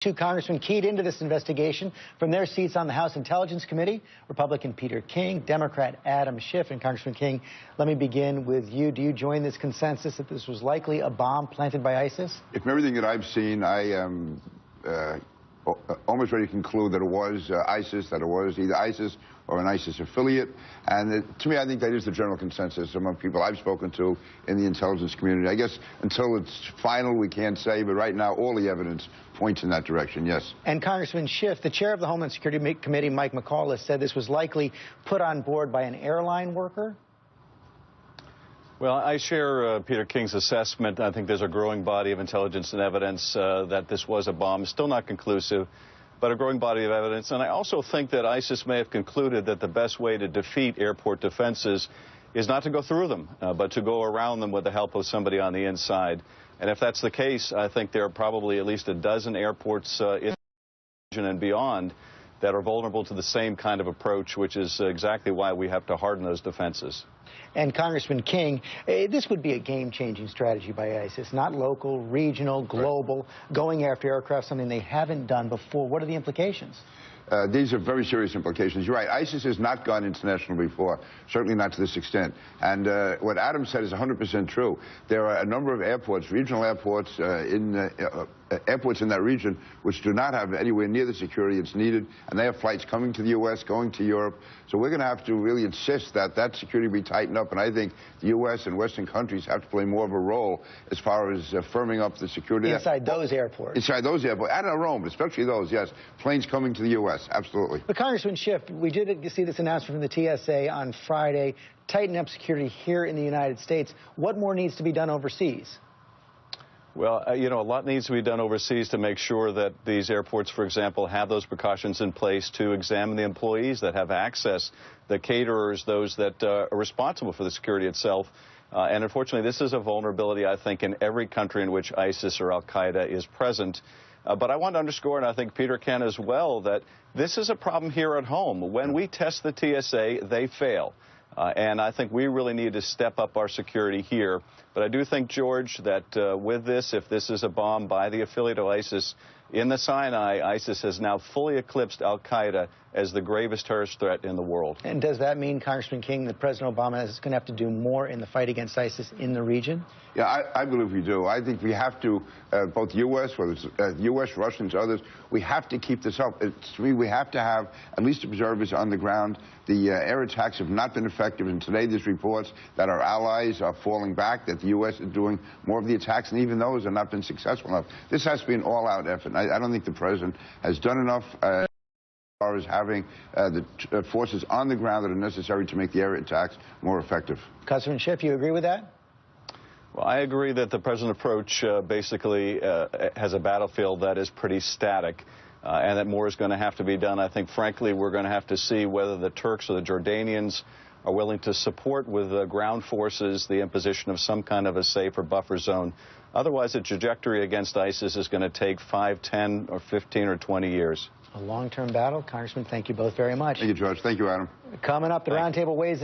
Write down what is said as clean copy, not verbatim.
Two congressmen keyed into this investigation from their seats on the House Intelligence Committee, Republican Peter King, Democrat Adam Schiff. And Congressman King, let me begin with you. Do you join this consensus that this was likely a bomb planted by ISIS? From everything that I've seen, I am almost ready to conclude that it was ISIS, that it was either ISIS or an ISIS affiliate. And to me, I think that is the general consensus among people I've spoken to in the intelligence community. I guess until it's final, we can't say, but right now, all the evidence points in that direction, yes. And Congressman Schiff, the chair of the Homeland Security Committee, Mike McCall, has said this was likely put on board by an airline worker. Well, I share Peter King's assessment. I think there's a growing body of intelligence and evidence that this was a bomb. Still not conclusive, but a growing body of evidence. And I also think that ISIS may have concluded that the best way to defeat airport defenses is not to go through them, but to go around them with the help of somebody on the inside. And if that's the case, I think there are probably at least a dozen airports in the region and beyond that are vulnerable to the same kind of approach, which is exactly why we have to harden those defenses. And Congressman King, this would be a game-changing strategy by ISIS, not local, regional, global, going after aircraft, something they haven't done before. What are the implications? These are very serious implications. You're right. ISIS has not gone international before, certainly not to this extent. And what Adam said is 100% true. There are a number of airports, regional airports, airports in that region which do not have anywhere near the security it's needed, and they have flights coming to the U.S., going to Europe. So we're going to have to really insist that that security be tightened up, and I think the U.S. and Western countries have to play more of a role as far as firming up the security. Inside those airports. Inside those airports, and our own, but especially those, yes. Planes coming to the U.S., absolutely. But Congressman Schiff, we did see this announcement from the TSA on Friday, tighten up security here in the United States. What more needs to be done overseas? Well, a lot needs to be done overseas to make sure that these airports, for example, have those precautions in place to examine the employees that have access, the caterers, those that are responsible for the security itself. And unfortunately, this is a vulnerability, I think, in every country in which ISIS or al-Qaeda is present. But I want to underscore, and I think Peter can as well, that this is a problem here at home. When we test the TSA, they fail. And I think we really need to step up our security here. But I do think, George, that with this, if this is a bomb by the affiliate of ISIS in the Sinai, ISIS has now fully eclipsed al-Qaeda as the gravest terrorist threat in the world. And does that mean, Congressman King, that President Obama is going to have to do more in the fight against ISIS in the region? Yeah, I believe we do. I think we have to, both U.S., whether it's U.S., Russians, others, we have to keep this up. To me, we have to have at least observers on the ground. The air attacks have not been effective, and today there's reports that our allies are falling back, that the U.S. is doing more of the attacks, and even those have not been successful enough. This has to be an all-out effort. I don't think the president has done enough as far as having the forces on the ground that are necessary to make the air attacks more effective. Congressman Schiff, you agree with that? Well, I agree that the present approach basically has a battlefield that is pretty static, and that more is going to have to be done. I think, frankly, we're going to have to see whether the Turks or the Jordanians are willing to support with ground forces the imposition of some kind of a safe or buffer zone. Otherwise, the trajectory against ISIS is going to take 5, 10, or 15, or 20 years. A long-term battle. Congressman, thank you both very much. Thank you, George. Thank you, Adam. Coming up, the roundtable weighs in.